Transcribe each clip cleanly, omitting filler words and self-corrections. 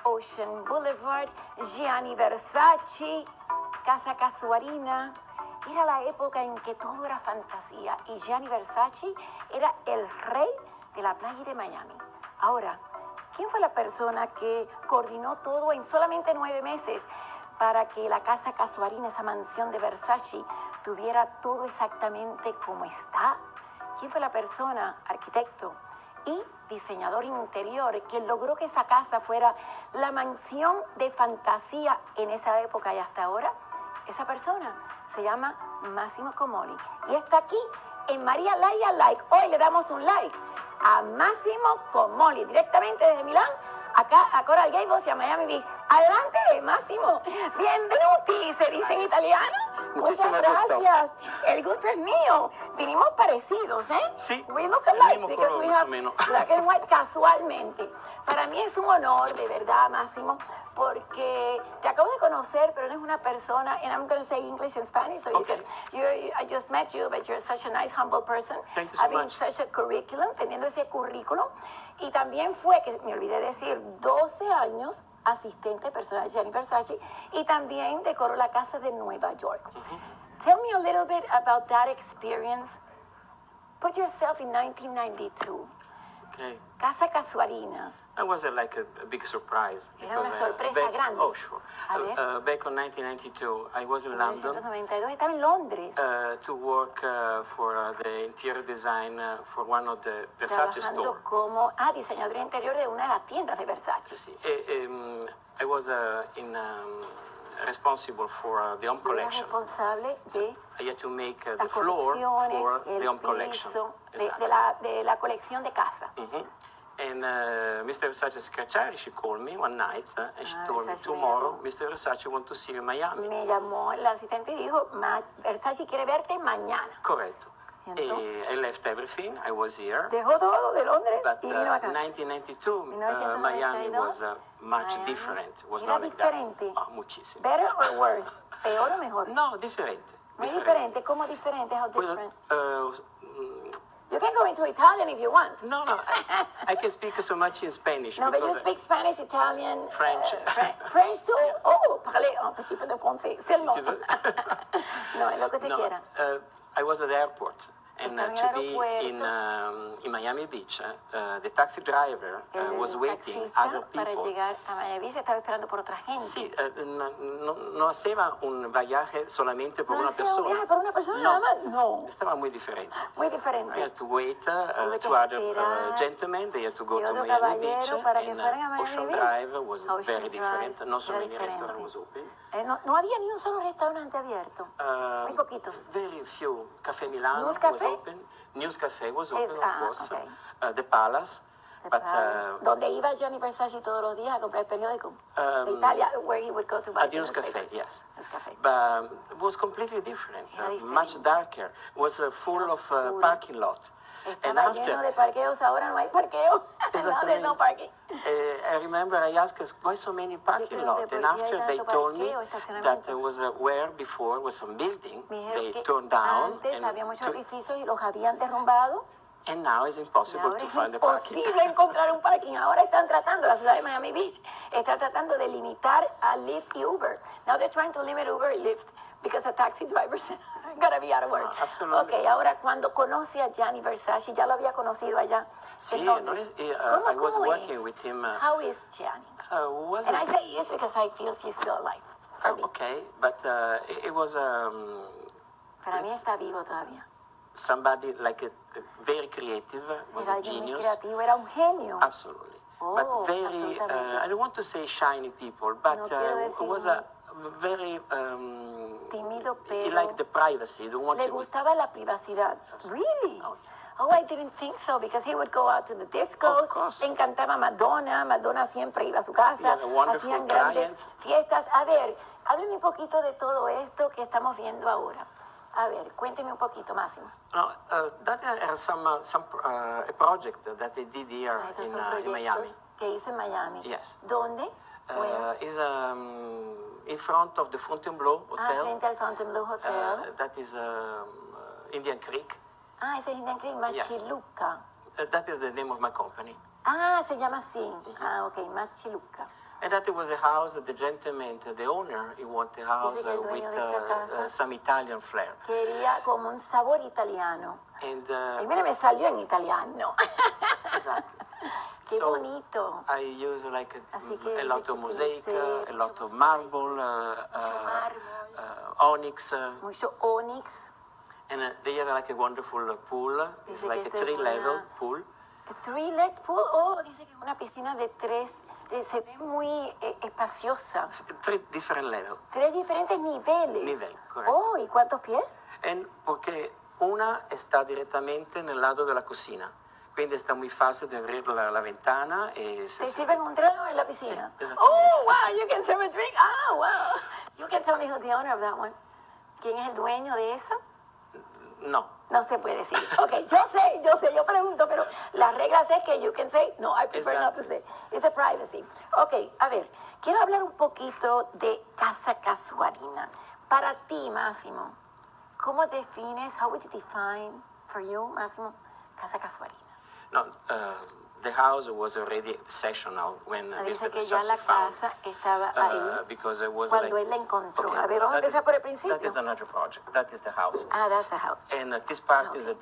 Ocean Boulevard, Gianni Versace, Casa Casuarina. Era la época en que todo era fantasía y Gianni Versace era el rey de la playa de Miami. Ahora, ¿quién fue la persona que coordinó todo en solamente 9 meses para que la Casa Casuarina, esa mansión de Versace, tuviera todo exactamente como está? ¿Quién fue la persona, arquitecto y diseñador interior, que logró que esa casa fuera la mansión de fantasía en esa época y hasta ahora? Esa persona se llama M.Comoli y está aquí en M.Laria Like. Hoy le damos un like a M.Comoli directamente desde Milán, acá a Coral Gables y a Miami Beach. Adelante, Massimo. Benvenuti, se dice en italiano. Muchas gracias. El gusto es mío. Vinimos parecidos, ¿eh? Sí. We look alike because we have black and white casualmente. Para mí es un honor, de verdad, Máximo, porque te acabo de conocer, pero eres una persona, and I'm going to say English and Spanish, so okay. I just met you, but you're such a nice, humble person. Thank you so having much. Such a curriculum, teniendo ese currículum. Y también fue, que me olvidé decir, 12 años asistente personal de Gianni Versace y también decoró la casa de Nueva York. Tell me a little bit about that experience. Put yourself in 1992. Okay. Casa Casuarina. That was like a big surprise. Era una sorpresa grande. Oh, sure. Back in 1992, I was in London. 1992 estaba en Londres. To work for the interior design for one of the Versace stores. Como diseñador interior de una de las tiendas de Versace. Sí. I was responsible for the home collection. Responsable de I had to make the floor for the home collection. De la colección de casa. And Mr. Versace's secretary, she called me one night and she told me, tomorrow Mr. Versace wants to see you in Miami. Me llamó el asistente y dijo, Versace quiere verte mañana. Correcto. I left everything, I was here. Dejó todo de Londres y vino acá. 1992, Miami was much different. Was Era not diferente. Like that. Muchísimo. Better or worse? ¿Peor o mejor? No, diferente. Muy diferente. ¿Cómo diferente? How different? You can go into Italian if you want. No, I can speak so much in Spanish. No, but you speak Spanish, Italian, French. French too? Yes. Oh, parlez un petit peu de français. Seulement. No, es lo que te quiera. I was at the airport. And to be in Miami Beach, the taxi driver was waiting other people. Para llegar a Miami Beach estaba esperando por otra gente. Sí, no haceva un viaje solamente por una persona. ¿Un viaje por una persona nada más? No. Estaba muy diferente. Muy diferente. I had to wait to other gentlemen. They had to go to Miami Beach. And Ocean Drive was very different. Not so many restaurants was open. No había ni un solo restaurante abierto. Muy poquitos. Very few. Café Milano was open. News Café was open, of course. Okay. The Palace. Donde iba Gianni Versace todos los días a comprar el periódico. De Italia, where he would go to buy the News Café, yes. News Café. But it was completely different. Much darker. It was full of parking lot. Estaba lleno de parqueos, ahora no hay parqueo. No, there's no parking. I remember I asked why so many parking lots, and after they told me that there was where before was some building they turned down. Antes había muchos edificios y los habían derrumbado. And now it's impossible to find a parking. Es imposible encontrar un parking. Ahora están tratando, la ciudad de Miami Beach está tratando de limitar a Lyft y Uber. Now they're trying to limit Uber and Lyft because the taxi drivers are going to be out of work. Absolutely. Okay, ahora cuando conoce a Gianni Versace, ya lo había conocido allá. Sí, I was working with him. How is Gianni? And I say yes because I feel she's still alive. Okay, but it was... Para mí está vivo todavía. Somebody like a very creative, was a genius. Creativo, era un genio. Absolutely. But very, I don't want to say shiny people, but was a very... tímido, pero... He liked the privacy. Le gustaba la privacidad. Really? Oh, yes. Oh, I didn't think so, because he would go out to the discos. Le encantaba Madonna. Madonna siempre iba a su casa. Hacían grandes fiestas. A ver, háblame un poquito de todo esto que estamos viendo ahora. A ver, cuénteme un poquito, Máximo. No, that are some a project that they did here in Miami. Que hizo en Miami. Yes. ¿Dónde? Is in front of the Fontainebleau Hotel. Frente al Fontainebleau Hotel. That is Indian Creek. Ese es Indian Creek, Machiluca. That is the name of my company. Se llama así. Ok, Machiluca. And that it was a house, the gentleman, the owner, he wanted a house with some Italian flair. Quería como un sabor italiano. And, y mira, me salió en italiano. Exactly. Qué bonito. I use like a lot of mosaic, a lot of marble, onyx. Mucho onyx. And they have like a wonderful pool. It's like a 3-level pool. A 3-legged pool? Oh, dice que es una piscina de 3. Se ve muy espaciosa. 3 different levels. 3 diferentes niveles. Correcto. Oh, ¿y cuántos pies? Porque una está direttamente nel lato della cucina. Quindi está muy fácil de abrir la ventana. ¿Te sirven un trago en la piscina? Sí, oh, wow, you can serve a drink. Ah, wow. You can tell me who's the owner of that one. ¿Quién es el dueño de esa? No. No se puede decir. Ok, yo pregunto, pero las reglas es que you can say, no, I prefer not to say. It's a privacy. Ok, a ver, quiero hablar un poquito de Casa Casuarina. Para ti, Máximo, ¿cómo defines, how would you define for you, Máximo, Casa Casuarina? No, the house was already exceptional when dice Mr. que ya la casa estaba ahí because it was cuando él la encontró. A ver, vamos a empezar por el principio. That is another project. That is the house. Ah, that's the house. And this part is the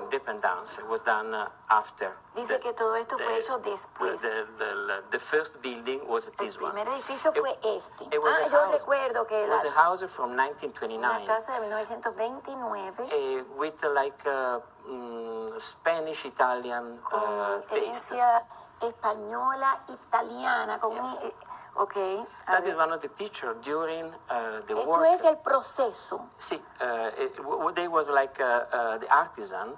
independence. It was done after. Dice que todo esto fue hecho después. The first building was this one. El primer edificio fue este. Yo recuerdo que it was a house from 1929. Una casa de 1929. With like Spanish Italian taste. Española italiana con okay. That is one of the pictures during the work. Esto es el proceso. Sí, they was like the artisan.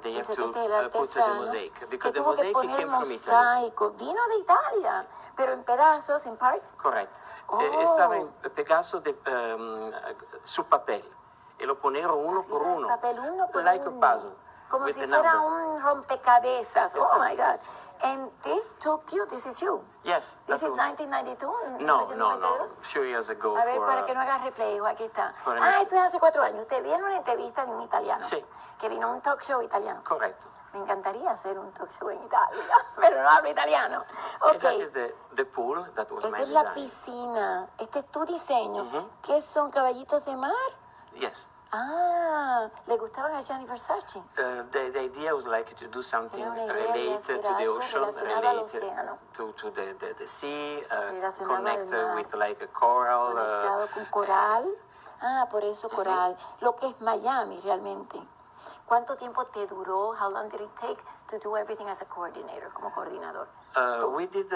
They have to put the mosaic because the mosaic came from Italy. Vino de Italia, pero en pedazos, en parts. Correcto. Estaba en pedazos su papel y lo ponieron uno por uno. Like a puzzle. Como si fuera un rompecabezas. Oh my God. And this is you. Yes. This is 1992. No. Few years ago. A ver, para que no haga reflejo, aquí está. Esto es hace 4 años. Usted vio en una entrevista de un italiano. Sí. Que vino a un talk show italiano. Correcto. Me encantaría hacer un talk show en Italia, pero no hablo italiano. Okay. That is the pool that was my design. Esta es la piscina. Este es tu diseño. ¿Qué son, caballitos de mar? Yes. Ah, ¿le gustaban a Gianni Versace? The idea was like to do something related to the ocean, related to the sea, connect with like a coral. Conectado con coral. Por eso coral. Lo que es Miami realmente. ¿Cuánto tiempo te duró? How long did it take to do everything as a coordinator, como coordinador? We did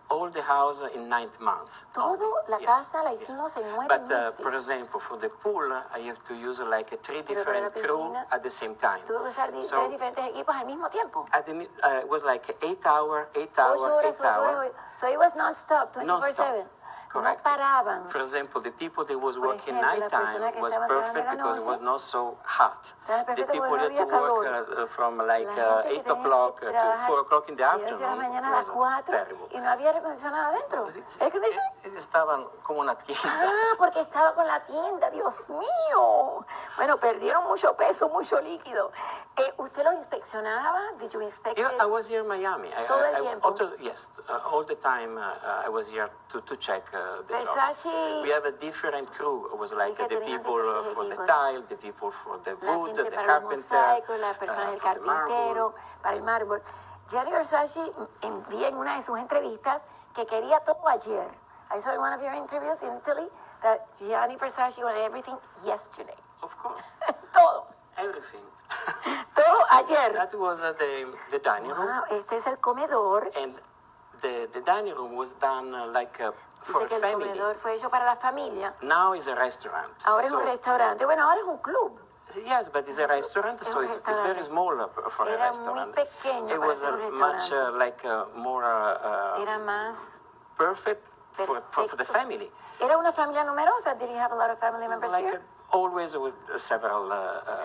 all the house in 9 months. La casa la hicimos en 9 meses. But for example, for the pool, I have to use like 3 different crew at the same time. Tuve que usar 3 diferentes equipos al mismo tiempo. It was like 8 hours. 8 horas. So it was non-stop, 24/7. Correct. No paraban. For example, the people that was working nighttime was perfect because it was not so hot. The people that to work from like 8 o'clock to 4 o'clock in the afternoon was terrible. Y no había aire acondicionado adentro. Estaban como una tienda. Porque estaba con la tienda, Dios mío. Bueno, perdieron mucho peso, mucho líquido. ¿Usted lo inspeccionaba? Did you inspect it? I was here in Miami. Todo el tiempo. Yes, all the time I was here to check. Versace. We have a different crew. It was like the people for the tile, the people for the wood, the carpenter, la persona del carpintero, para el mármol. Gianni Versace envía en una de sus entrevistas que quería todo ayer. I saw in one of your interviews in Italy that Gianni Versace wanted everything yesterday. Of course. Todo. Everything. Todo ayer. That was the dining room. Este es el comedor. And the dining room was done like for Dice que family. El comedor fue hecho para la familia. Now it's a restaurant. Ahora es un restaurante. Bueno, ahora es un club. Yes, but it's a restaurant, so it's very small for a restaurant. Muy pequeño it was much like more Era más perfect for the family. Era una familia numerosa. Did you have a lot of family members here? Always with several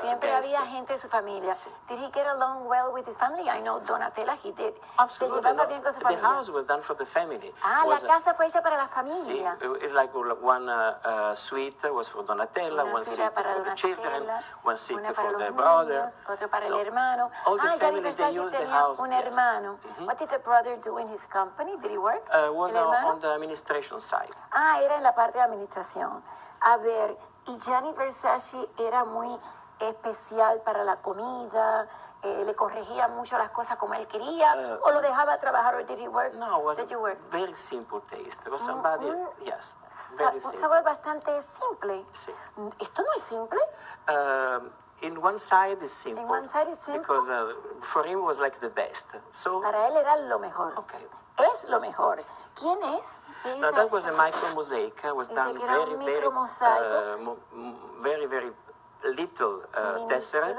Siempre guests. había gente de su familia. Sí. Did he get along well with his family? I know Donatella, he did. Absolutely. Se llevaba bien con su The familia. house was done for the family. Ah, Was, la casa fue hecha para la see, familia. like one suite was for Donatella, Una one suite seat para for the children, Donatella, one seat una for para the los brother. niños, otro para So, el hermano. all the Gianni family, they Versace used the tenía house. un Yes. hermano. What did the brother do in his company? Did he work? Was ¿El hermano? on the administration side. Ah, era en la parte de administración. A ver, y Gianni Versace era muy especial para la comida, le corregía mucho las cosas como él quería, o lo dejaba trabajar, or did he work? No, it was Did you work? very simple taste. It was somebody, yes, very Un simple. sabor bastante simple. Sí. ¿Esto no es simple? In one side is simple. In one side it's simple? Because for him was like the best. So, Para él era lo mejor. okay. Es lo mejor. ¿Quién es? Now that was a micro mosaic. Was done que era un micromosaico. very little tesseract,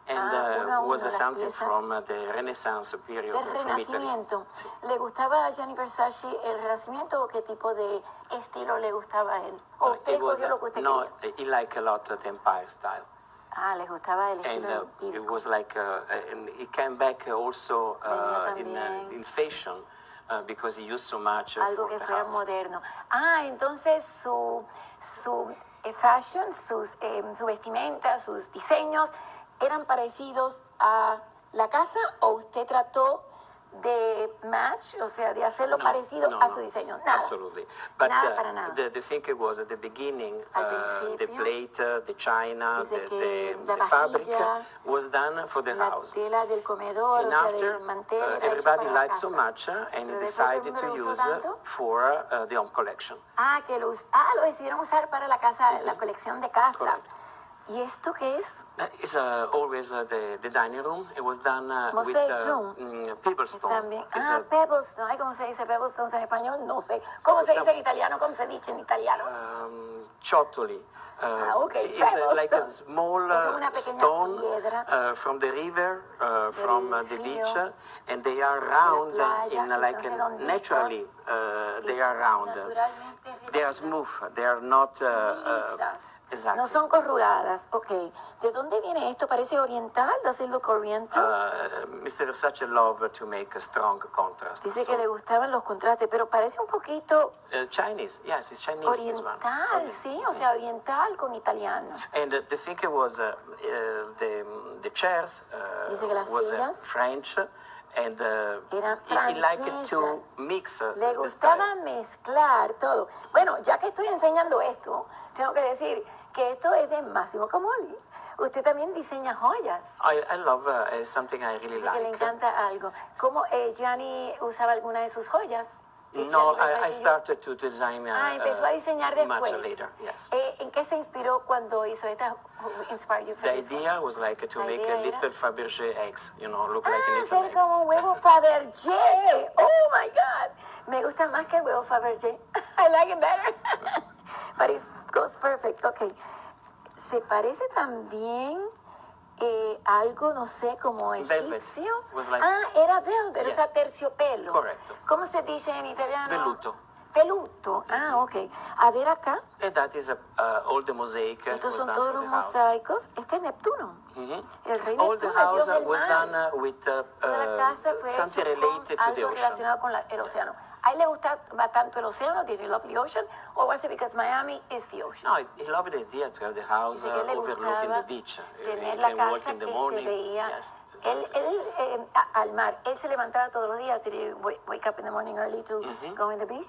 and uno a was uno, las something piezas from the Renaissance period del from Italy. Renacimiento. Sí. ¿Le gustaba a Gianni Versace el Renacimiento o qué tipo de estilo le gustaba a él? ¿O usted It was, escogió lo que usted no, quería? he liked a lot the Empire style. Ah, le gustaba el And estilo it empírico. was like, and he came back also Venía in fashion because he used so much Algo for que the fuera house. moderno. Ah, entonces su fashion, su vestimenta, sus diseños eran parecidos a la casa, o usted trató de match, o sea, de hacerlo parecido a su diseño. Nada. Absolutely. But Nada para nada. the thing was at the beginning, Al the principio, plate, the china, dice que the la fabric vajilla, was done for the la house. tela del comedor, And o sea, after, del mantel, era hecha everybody para la liked so casa. much and Pero después decided todo el to mundo le use gustó tanto. for the home collection. Que lo decidieron usar para la casa, la colección de casa. Correct. ¿Y esto qué es? It's always the dining room. It was done with pebblestone. También. It's Pebblestone. Ay, ¿cómo se dice Pebblestone en español? No sé. ¿Cómo se dice en italiano? ¿Cómo se dice en italiano? Ciotoli. Okay. It's like a small una pequeña stone piedra from the river, from the río, beach, and they are round playa, in y like son redonditos. naturally. They are round. Naturalmente They are smooth. They are not. lisas. Exactly. No son corrugadas. Ok. ¿De dónde viene esto? ¿Parece oriental? ¿Does it look oriental? Mr. Versace loved to make a strong contrast. Dice que le gustaban los contrastes, pero parece un poquito Chinese, yes, it's Chinese. This one. oriental, sí, o sea, oriental con italiano. And the thing was the chairs Dice que las was sillas French, and eran he liked francesas. to mix Le the gustaba style. mezclar todo. Bueno, ya que estoy enseñando esto, tengo que decir que esto es de M.Comoli. Usted también diseña joyas. I love something I really Dice que le like. encanta algo. ¿Cómo Gianni usaba alguna de sus joyas? No, I started to design Empezó a diseñar much después. later, yes. ¿En qué se inspiró cuando hizo esta? Who inspired you for The this? idea was like to La make idea a era- little Fabergé eggs, look like a little Hacer egg. como un huevo Fabergé. Oh my God. Me gusta más que el huevo Fabergé. I like it better. But it goes perfect. Okay. Se parece también algo, no sé, como Velvet. egipcio. Was like- Era velvet, o sea, Yes. terciopelo. Correcto. ¿Cómo se dice en italiano? Velluto. Veluto. Ok. A ver acá. And that is all the mosaic Estos was son done todos for los the house. mosaicos. Este es Neptuno. El rey All the Neptuno, el house dios del was mar. done with Toda la casa fue something hecho con related to the algo ocean. relacionado con el océano. ¿A él le gustaba tanto el océano? Did he love the ocean? Or was it because Miami is the ocean? No, he loved the idea to have the house Dice que le overlooking gustaba the beach. tener He la can walk casa in the que morning. se veía Yes, exactly. él al mar. Él se levantaba todos los días. Did he wake up in the morning early to go in the beach?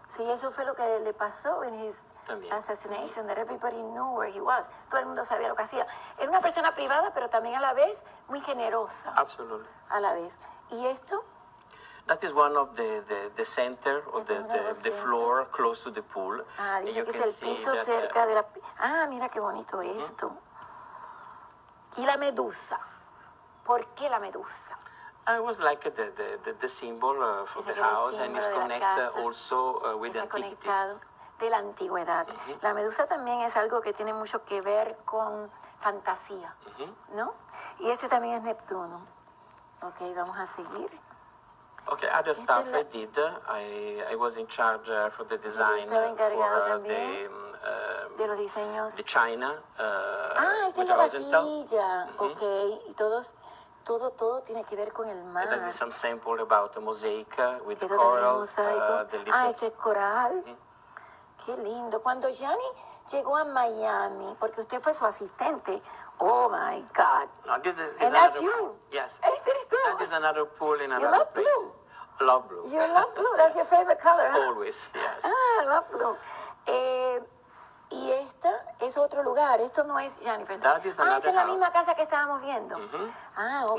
Sí, eso fue lo que le pasó en his También. assassination, that everybody knew where he was. Todo el mundo sabía lo que hacía. Era una persona privada, pero también a la vez muy generosa. Absolutely. A la vez. ¿Y esto? That is one of the center or Este es uno de los the floor close to the pool. And Dice you que can es el see piso that, cerca de la... mira qué bonito esto. Y la medusa. ¿Por qué la medusa? it was like the symbol for Dice the que era el house, and it's símbolo de la connected casa. also with Está antiquity. conectado de la antigüedad. La medusa también es algo que tiene mucho que ver con fantasía, ¿no? Y este también es Neptuno. Ok, vamos a seguir. Okay, other stuff I did. I was in charge for the design estaba encargado for también the de los diseños. The China. Esta es la vaquilla. Ok, y todo tiene que ver con el mar. There is some sample about the mosaic with the Esto coral. The esto es coral. Qué lindo. Cuando Gianni llegó a Miami, porque usted fue su asistente. Oh my God. No, this is and that's you. Yes. Este eres tú. That is another pool in You another love place. blue. Love blue. You love blue. That's your favorite color, huh? Always, yes. I love blue. Y esta es otro lugar. Esto no es Gianni Versace. That is another esta es la house. misma casa que estábamos viendo. Okay.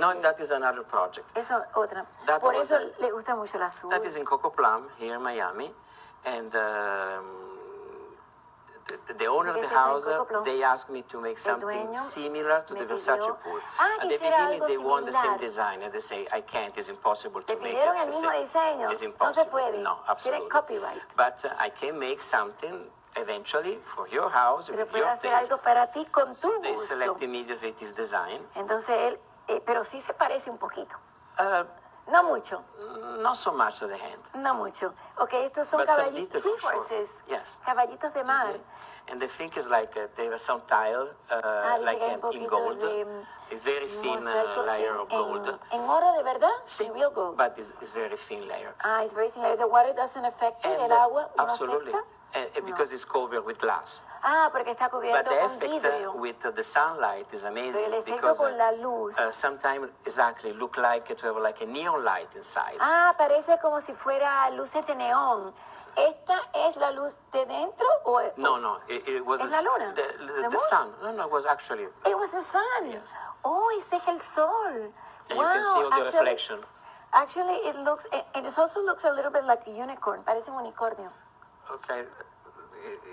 No, that is another project. Eso, otra. That Por was eso le gusta mucho el azul. That is in Coco Plum, here in Miami. And the owner of the house, they asked me to make something similar to the Versace pool. At the beginning, they want the same design, and they say, I can't, it's impossible to make it the same. It's impossible. No, absolutely. Copyright. But I can make something eventually for your house, Pero with your hacer algo para ti con tu They gusto. select immediately this design. Entonces él, pero sí se parece un poquito. No mucho. Not so much to the hand. No mucho. Ok, estos son But caballitos, seahorses. Yes. Caballitos de mar. And the thing is like there was some tile, like in gold, a very thin layer of gold. En oro de verdad? Sí, In real gold. but it's very thin layer. It's very thin layer. The water doesn't affect it, el agua no absolutely. afecta. Because it's covered with glass. Porque está cubierto But the con effect vidrio. with the sunlight is amazing. Pero el efecto because con la luz. Sometimes exactly look like to have like a neon light inside. Parece como si fuera luces de neón. ¿Esta es la luz de dentro o No, it was la luna? The sun. No, it was actually. It was the sun. Yes. Ese es el sol. And wow, you can see all the reflection. Actually, it also looks a little bit like a unicorn. Parece un unicornio. Okay.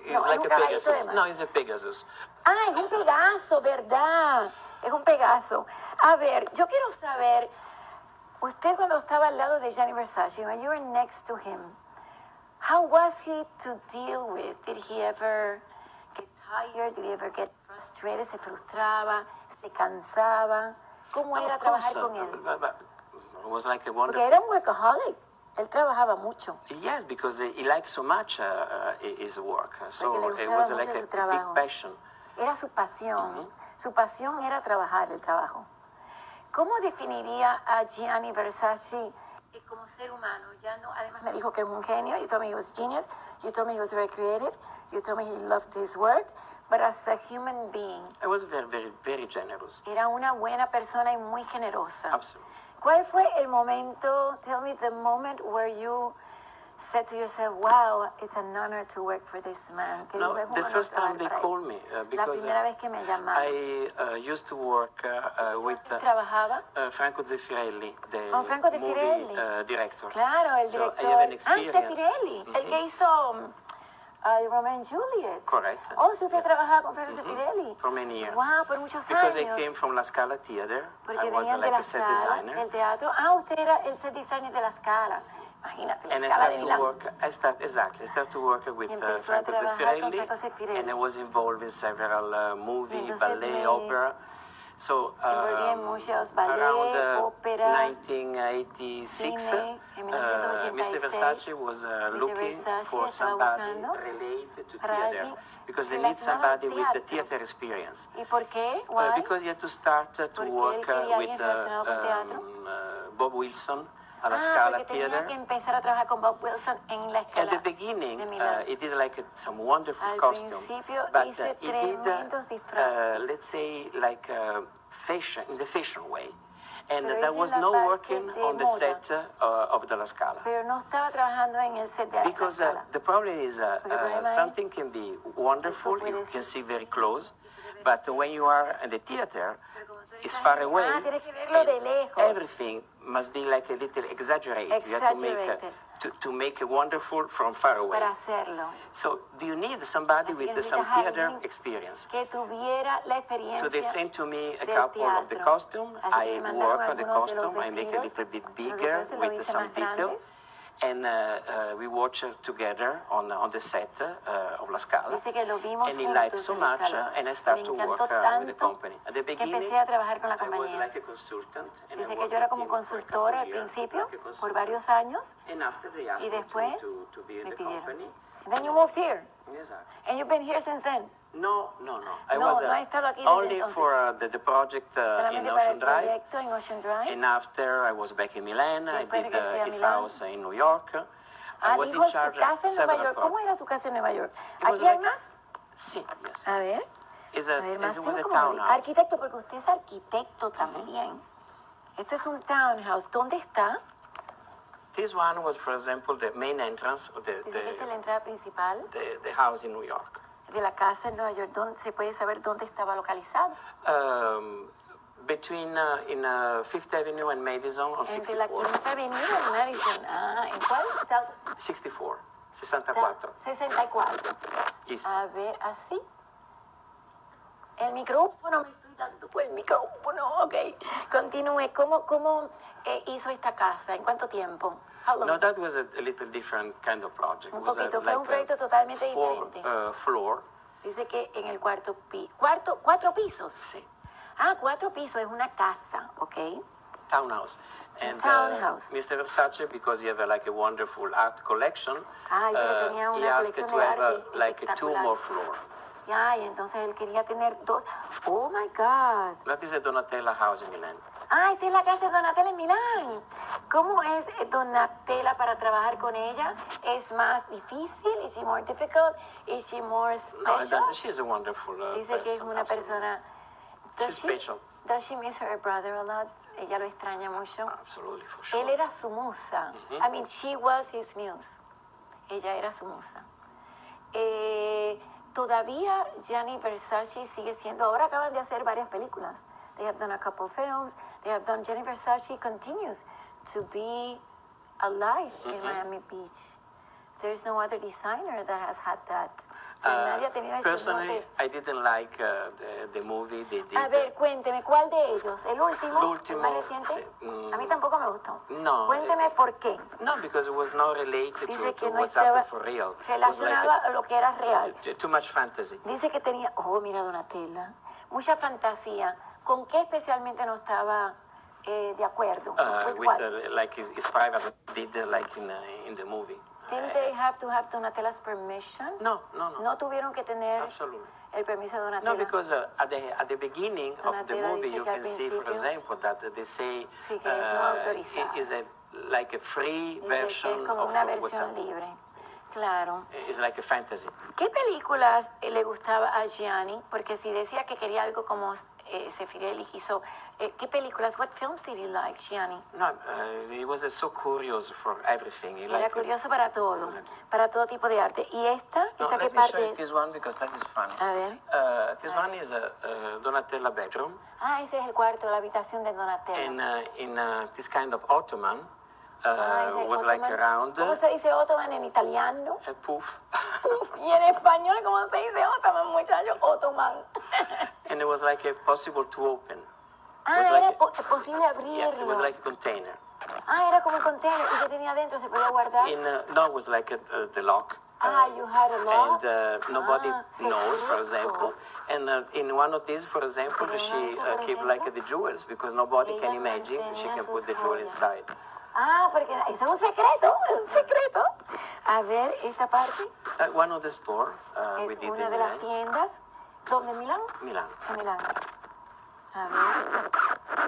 It's like a Pegasus. No, it's a Pegasus. Es un Pegaso, ¿verdad? Es un Pegaso. A ver, yo quiero saber, usted cuando estaba al lado de Gianni Versace, when you were next to him, how was he to deal with? Did he ever get tired? Did he ever get frustrated? ¿Se frustraba? ¿Se cansaba? ¿Cómo era trabajar con él? It was like a wonderful... Porque era un workaholic. Él trabajaba mucho. Yes, because he liked so much his work. So it was like a big passion. Era su pasión. Su pasión era trabajar, el trabajo. ¿Cómo definiría a Gianni Versace como ser humano? Ya no, además me dijo que era un genio. You told me he was genius. You told me he was very creative. You told me he loved his work. But as a human being, I was very, very, very generous. Era una buena persona y muy generosa. Absolutely. ¿Cuál fue el momento? Tell me the moment where you said to yourself, wow, it's an honor to work for this man. No, the first time they called me, because la primera vez que me llamaron. I used to work with Franco Zeffirelli, the Franco movie Zeffirelli. director. Claro, el so director. I have an experience. Zeffirelli, el que hizo Romeo and Juliet. Correct. Si usted trabajaba con Franco Zeffirelli. For many years. Wow, por muchos because años. I came from La Scala Theater. Porque I was like a set designer. El teatro. Usted era el set designer de La Scala. Imagínate, La and Scala de Milán. I started to work with Franco Zeffirelli, and I was involved in several movies, ballet, opera. So around 1986, Mr. Versace was looking for somebody related to theater, because they need somebody with the theater experience. ¿Y por qué? Why? Because you had to start to work with Bob Wilson at La Scala Theater. Que empezar a trabajar con Bob Wilson en La Scala. At the beginning, he did like some wonderful costume, but he did, let's say, like fashion, in the fashion way. And there was no working on the set of the La Scala. Pero no estaba trabajando en el set de La Scala. Because the problem is something can be wonderful, you can see very close, but when you are in the theater, it's far away, everything must be like a little exaggerated. You have to make it wonderful from far away. Para hacerlo. So do you need somebody with some theater experience? Que tuviera la experiencia. So they sent to me a couple of the costume. I work on the costume. I make a little bit bigger with some details. And we watched together on the set of La Scala. And he liked so much, and I started to work with the company. At the beginning, I was like a consultant. And Dice que yo era como consultora al principio, por varios años, and after they asked y después me to be in me the pidieron. company. And then you moved here. Exactly. And you've been here since then. No. I No, was no ha estado aquí desde only entonces. for the project in Solamente para Ocean el Drive. proyecto en Ocean Drive. And after I was back in Milan. I Después did regresé a his Milán. house in New York. I was dijo in su charge casa en Nueva several York. ¿Cómo projects. era su casa en Nueva York? It was ¿Aquí hay like- más? Sí, yes. A ver. It A ver, más was a M.Comoli. townhouse. Arquitecto, porque usted es arquitecto también. Esto es un townhouse. ¿Dónde está? This one was, for example, the main entrance of Dice que esta es la entrada principal the house in New York. de la casa en Nueva York. ¿Se puede saber dónde estaba localizado? Between in Fifth Avenue and Madison on Entre la 64. Quinta Avenida y Madison. ¿En cuál? 64. 64. 64. East. A ver, así. El micrófono, me estoy dando por el micrófono. Ok. Continúe. ¿Cómo hizo esta casa? ¿En cuánto tiempo? How long? No, that was a little different kind of project. Un It was poquito, fue un proyecto totalmente diferente. Floor. Dice que en el cuatro pisos. Sí. 4 pisos, es una casa, ¿ok? Townhouse. And townhouse. Mr. Versace, because he have like a wonderful art collection, Dice que tenía he una asked colección to de have arte like 2 espectacular. more floors. Y entonces él quería tener 2. Oh my God. That is a Donatella house in Milan. Esta es la casa de Donatella en Milán. ¿Cómo es Donatella para trabajar con ella? ¿Es más difícil? ¿Is she more difficult? ¿Is she more special? No, she's a wonderful Dice que es una persona. She's special. Does she miss her brother a lot? Ella lo extraña mucho. Absolutely, for sure. Él era su musa. I mean, she was his muse. Ella era su musa. Todavía Gianni Versace sigue siendo. Ahora acaban de hacer varias películas. They have done a couple films. They have done. Gianni Versace continues to be alive in Miami Beach. There's no other designer that has had that. Nadie ha tenido ese Personally, mote. I didn't like the movie they did. A ver, cuénteme, ¿cuál de ellos? ¿El último? El último, ¿El más reciente? sí. A mí tampoco me gustó. No. Cuénteme por qué. No, because it was not related Dice to que no what's estaba happening for real. It was relacionado a lo que era real. too much fantasy. Dice que tenía, mira Donatella, mucha fantasía. ¿Con qué especialmente no estaba de acuerdo? With what? like his private did like in the movie. Didn't they have to have Donatella's permission? No. No tuvieron que tener Absolutely. el permiso de Donatella. No, because at the beginning of the Donatella movie, dice you que al can see, for principio- example, that they say Sí, que es no autorizada. it is like a free Dice que version es como of una what's versión up. libre. Claro. It's like a fantasy. ¿Qué películas le gustaba a Gianni? Porque si decía que quería algo como Sefirelli quiso, ¿qué películas? What films did he like, Gianni? No, he was so curious for everything. He Era liked curioso para todo tipo de arte. ¿Y esta? No, ¿Esta qué let me show parte you es? this one because that is funny. A ver. This one is a Donatella bedroom, Ese es el cuarto, la habitación de Donatella. and in this kind of ottoman Ese was like ottoman. around ¿Cómo se dice ottoman en italiano? a poof, Uf, y en español, ¿cómo se dice ottoman, muchacho? Ottoman. and it was like a possible to open. It was Era like posible abrirlo. yes, it was like a container. Era como un container. ¿Y qué tenía adentro? ¿Se podía guardar? No, it was like the lock. You had a lock? And nobody knows, for secretos. example. And in one of these, for example, Sí, she en una de estas, por kept ejemplo, like the jewels because nobody ella can imagine she mantenía can put sus the jewel joyas. inside. Porque eso es un secreto, A ver, esta parte One of the store we es did una in de las Milan. tiendas. ¿Dónde, en Milán? Milan. En Milán. A ver.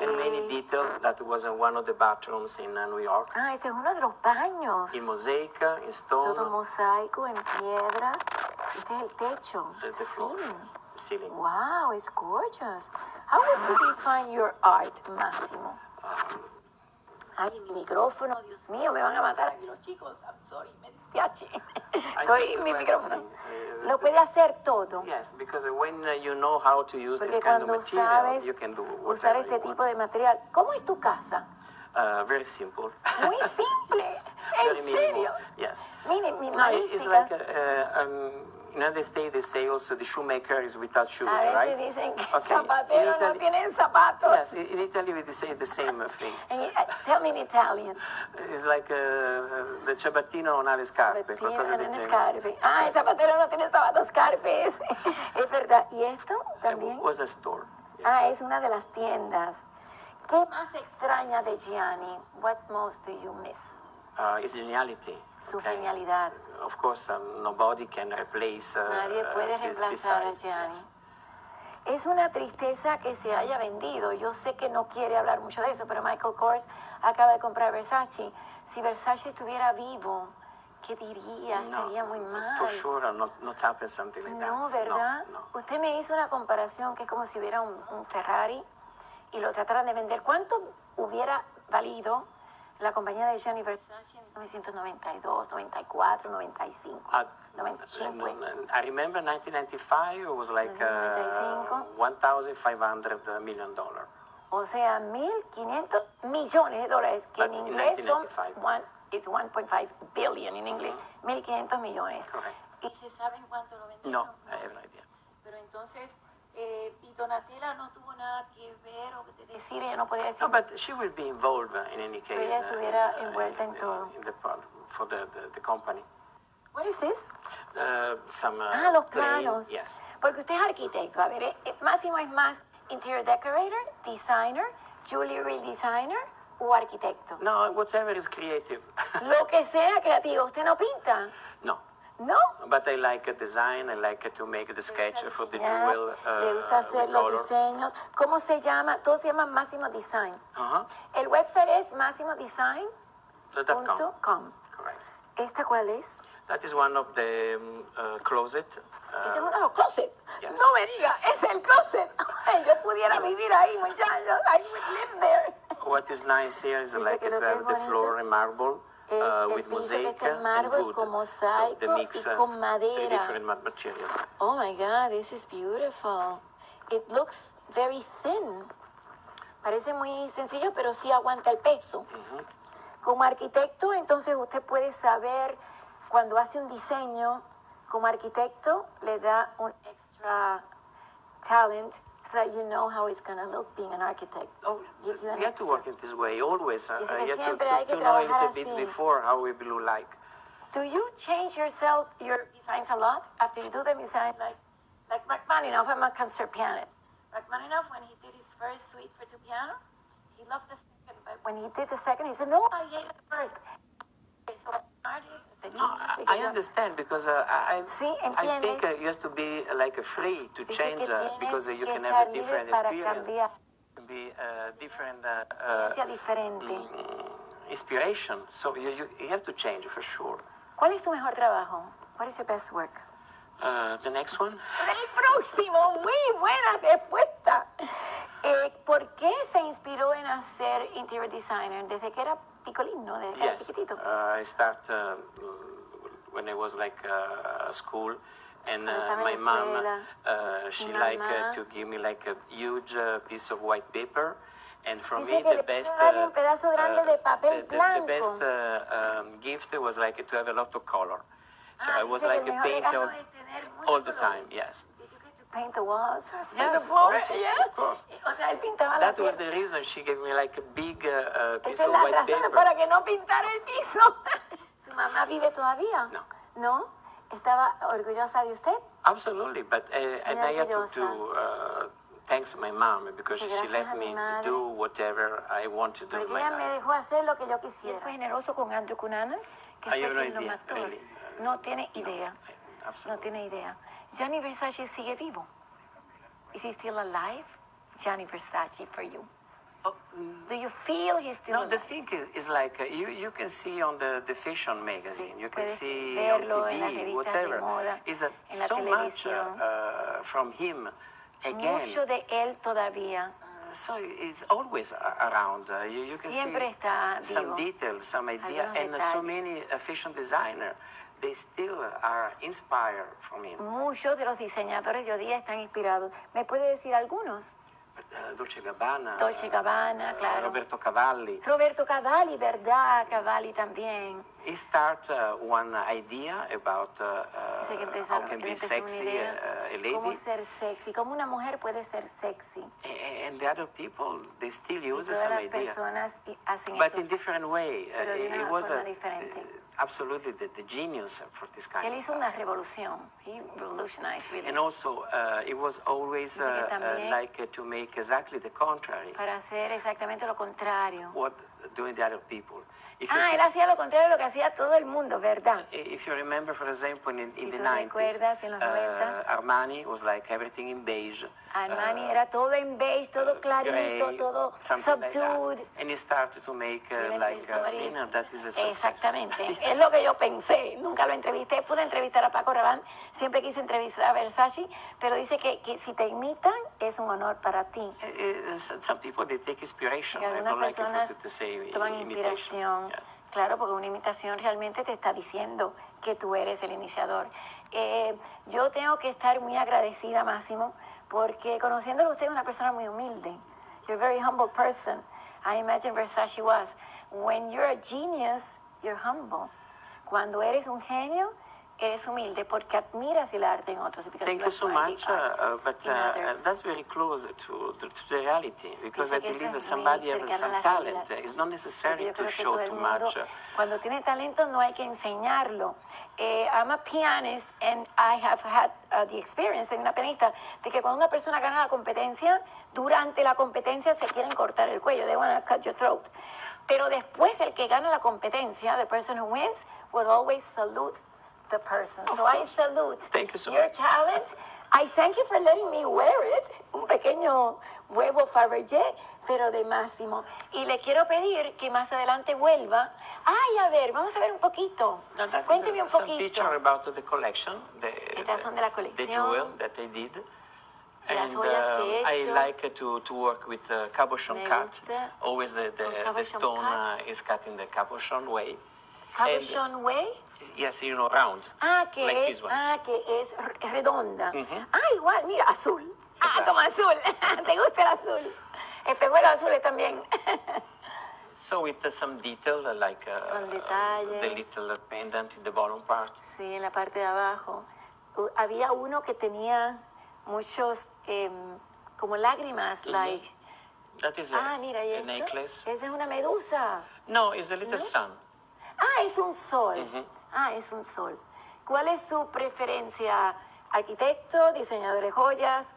And many detail that was in one of the bathrooms in New York. Este es uno de los baños. In mosaic, in Todo stone, mosaico, en piedras. Este es el techo. the floor, Ceilings. ceiling. Wow, it's gorgeous. How would you define your art, Máximo? Mi micrófono, Dios mío, me van a matar aquí los chicos. I'm sorry, me despiace. Estoy mi micrófono. Lo puede hacer todo. Yes, because when you know how to use Porque this kind of cuando material, sabes you can do usar whatever este you tipo de material. ¿Cómo es tu casa? want. Very simple. Muy simple. Very ¿En minimal. serio? Yes. Mire, No, it's like in the United States they say also the shoemaker is without shoes, A right? veces dicen que Okay. zapateros no tienen zapatos. Yes, in Italy we say the same thing. Tell me in Italian. It's like the ciabattino non ha le scarpe, qualcosa del Tienen genere. scarpe. El zapatero no tiene zapatos scarpes. Es verdad. ¿Y esto también? It was a store. Es una de las tiendas. ¿Qué más extraña de Gianni? What most do you miss? His geniality. Su genialidad. Of course, nobody can replace Nadie puede reemplazar a Gianni. Yes. Es una tristeza que se haya vendido. Yo sé que no quiere hablar mucho de eso, pero Michael Kors acaba de comprar Versace. Si Versace estuviera vivo, ¿qué diría? Sería muy mal. For sure, not happen something like that. No, ¿verdad? No. Usted me hizo una comparación que es como si hubiera un Ferrari y lo trataran de vender. ¿Cuánto hubiera valido la compañía de Gianni Versace en 1992, 94, 95? 95. I remember 1995, it was like $1,500 million. O sea, 1.500 millones de dólares, que en inglés son 1.5 billion en inglés, 1.500 millones. Correct. ¿Y se saben cuánto lo vendieron? No, I have no idea. Pero entonces, y Donatella no tuvo nada que ver o que decir, ella no podía decir. No, but she will be involved in any case. Ella estuviera envuelta en todo. For the company. What is this? Los planos. Yes. Porque usted es arquitecto. A ver, Máximo es más interior decorator, designer, jewelry designer o arquitecto. No, whatever is creative. Lo que sea creativo. ¿Usted no pinta? No. ¿No? But I like design. I like to make the sketch for the jewel. Le gusta hacer los diseños. ¿Cómo se llama? Todo se llama Máximo Design. El website es máximodesign.com. Correct. ¿Esta cuál es? That is one of the closet. Este es uno de los closets. Yes. No me diga, es el closet. Yo pudiera vivir ahí, muchachos. I would live there. What is nice here is like to have the floor in marble with mosaic and wood. Con mosaico so the mix, y con madera. three different materials. Oh my God, this is beautiful. It looks very thin. Parece muy sencillo, pero sí aguanta el peso. Como arquitecto, entonces usted puede saber cuando hace un diseño, como arquitecto, le da un extra talent so that you know how it's going to look being an architect. Oh, you have to work in this way, always. You have to know a little bit before how it will look like. Do you change your designs a lot after you do them? You say, like Rachmaninoff, I'm a concert pianist. Rachmaninoff, when he did his first suite for two pianos, he loved the second, but when he did the second, he said, no, I hated the first. So artist, I understand because I think you have to be free to change because you can have a different experience, be different inspiration. So you have to change for sure. ¿Cuál es tu mejor trabajo? What is your best work? The next one. El próximo, muy buena respuesta. ¿Por qué se inspiró en hacer interior designer desde que era picolino, desde que era chiquitito? I started when I was school, and my mom she liked to give me a huge piece of white paper, and for me the best gift was to have a lot of color. So I was painting all the time. Yes. Paint the walls? Yes, the floor? Of course. O sea, él pintaba That was the reason she gave me a big piece of white paper. Esa es la razón para que no pintara el piso. ¿Su mamá vive todavía? No. ¿No? ¿Estaba orgullosa de usted? Absolutely, but and I had to thanks my mom because she let me do whatever I want to do in my life. Ella me dejó hacer lo que yo quisiera. Fue generoso con Andrew Cunanan, que fue quien lo mató. No tiene idea. No tiene idea. Gianni Versace sigue vivo. Is he still alive? Gianni Versace for you. Do you feel he's still alive? The thing is you can see on the fashion magazine, you can see on TV, whatever. Is so much from him again. Mucho de él todavía. So it's always around. You can Siempre see some details, some idea, and so many fashion designers. They still are inspired from him. Muchos de los diseñadores de hoy día están inspirados. ¿Me puede decir algunos? Dolce Gabbana, claro. Roberto Cavalli. Roberto Cavalli, ¿verdad? Cavalli también. He started one idea about how can be sexy a lady. Cómo ser sexy, cómo una mujer puede ser sexy. And the other people, they still use the Todas same las idea. personas hacen But eso, in different way. pero de It una was forma diferente. absolutely the genius for this kind Él of hizo stuff. una revolución. He revolutionized really. And also, it was always Dice que también like to make exactly the contrary. para hacer exactamente lo contrario. What doing the other people. If you Ah, see- él hacía lo contrario de lo que hacía todo el mundo, ¿verdad? If you remember, for example, in Si the tú 90s, recuerdas, en los 90s, Armani was like everything in beige. Armani era todo en beige, todo clarito, gray, todo something like subdued. that. And he started to make Y él like empezó a ir- Gasolina, that is a success. Exactamente, Yes. es lo que yo pensé. Nunca lo entrevisté, pude entrevistar a Paco Rabanne, siempre quise entrevistar a Versace, pero dice que si te imitan es un honor para ti. Some people, they take inspiration. Y I algunas don't like it personas for to say toman imitation. inspiración. Yes. Claro, porque una imitación realmente te está diciendo que tú eres el iniciador. Yo tengo que estar muy agradecida, Máximo, porque conociéndolo usted es una persona muy humilde. You're a very humble person. I imagine Versace was. When you're a genius, you're humble. Cuando eres un genio, eres humilde porque admiras el arte en otros. Thank you so much, but that's very close to the reality, because I believe that somebody has some talent. It's not necessary to show too much. Cuando tiene talento no hay que enseñarlo. I'm a pianist and I have had the experience, soy una pianista, de que cuando una persona gana la competencia, durante la competencia se quieren cortar el cuello, they want to cut your throat. Pero después el que gana la competencia, the person who wins, will always salute the person. So I salute Thank you so your much. talent. I thank you for letting me wear it. Un pequeño huevo Fabergé, pero de Máximo. Y le quiero pedir que más adelante vuelva. Ay, a ver, vamos a ver un poquito. Now, that Cuénteme is un some poquito. picture about the collection, Estas son de la the colección. jewel that I did. Las And joyas que he I hecho. like to work with cabochon Me cut. gusta Always the cabochon stone cut. is cut in the cabochon way. Cabochon Way. Yes, you know, round. Que like es, this one. que es redonda. Mhm. Igual, mira, azul. Exacto. Como azul. ¿Te gusta el azul? Espejuelos azules también. So with some detail, like Con the detalles. little pendant in the bottom part. Sí, en la parte de abajo. Había uno que tenía muchos, como lágrimas, like. That is Mira, ¿y a esto? necklace. Esa es una medusa. No, it's a little ¿No? sun. Es un sol. Ujú. Es un sol. ¿Cuál es su preferencia? ¿Arquitecto, diseñador de joyas,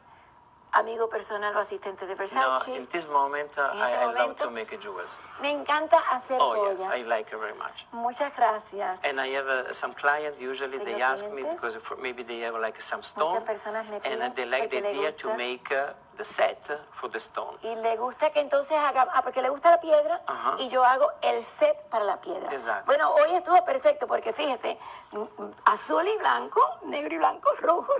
amigo personal o asistente de No, Versace? in this moment, En este I love momento, to make jewels. Me encanta hacer Oh, joyas. yes, I like it very much. Muchas gracias. And I have some clients, usually they Tengo ask me clientes. because maybe they have like some stone, Muchas personas me piden and they like the porque le idea to gusta. make the set for the stone. Y le gusta que entonces haga, porque le gusta la piedra, Ajá. y yo hago el set para la piedra. Exacto. Bueno, hoy estuvo perfecto porque fíjese, azul y blanco, negro y blanco, rojo,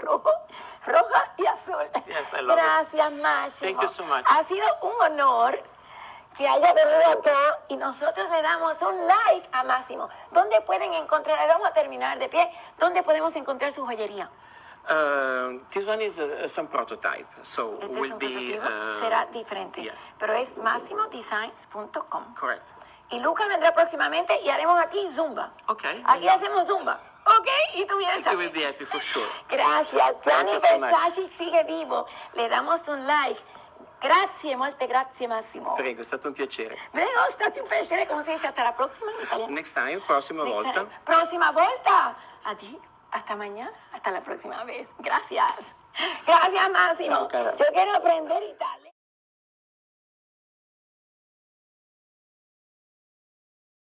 roja y azul. Yes, I love it. Gracias, Máximo. Thank you so much. Ha sido un honor que haya venido acá y nosotros le damos un like a Máximo. ¿Dónde pueden encontrar, vamos a terminar de pie, dónde podemos encontrar su joyería? This one is some prototype, so Este es will un be prototipo, será diferente, yes. pero es maximodesigns.com. correct. Y Lucas vendrá próximamente y haremos aquí Zumba. Okay. Aquí hacemos Zumba, ¿ok? Y tú vienes You will también. be happy for sure. Gracias, Gianni you so much. Versace sigue vivo. Le damos un like. Grazie, molte grazie Massimo. Prego, è stato un piacere. Prego, è stato un piacere, come si dice, hasta la próxima en italiano. Next time, prossima Next volta. time. Próxima volta. Adiós. Hasta mañana, hasta la próxima vez. Gracias. Gracias, Máximo. Ciao, cara. Yo quiero aprender italiano.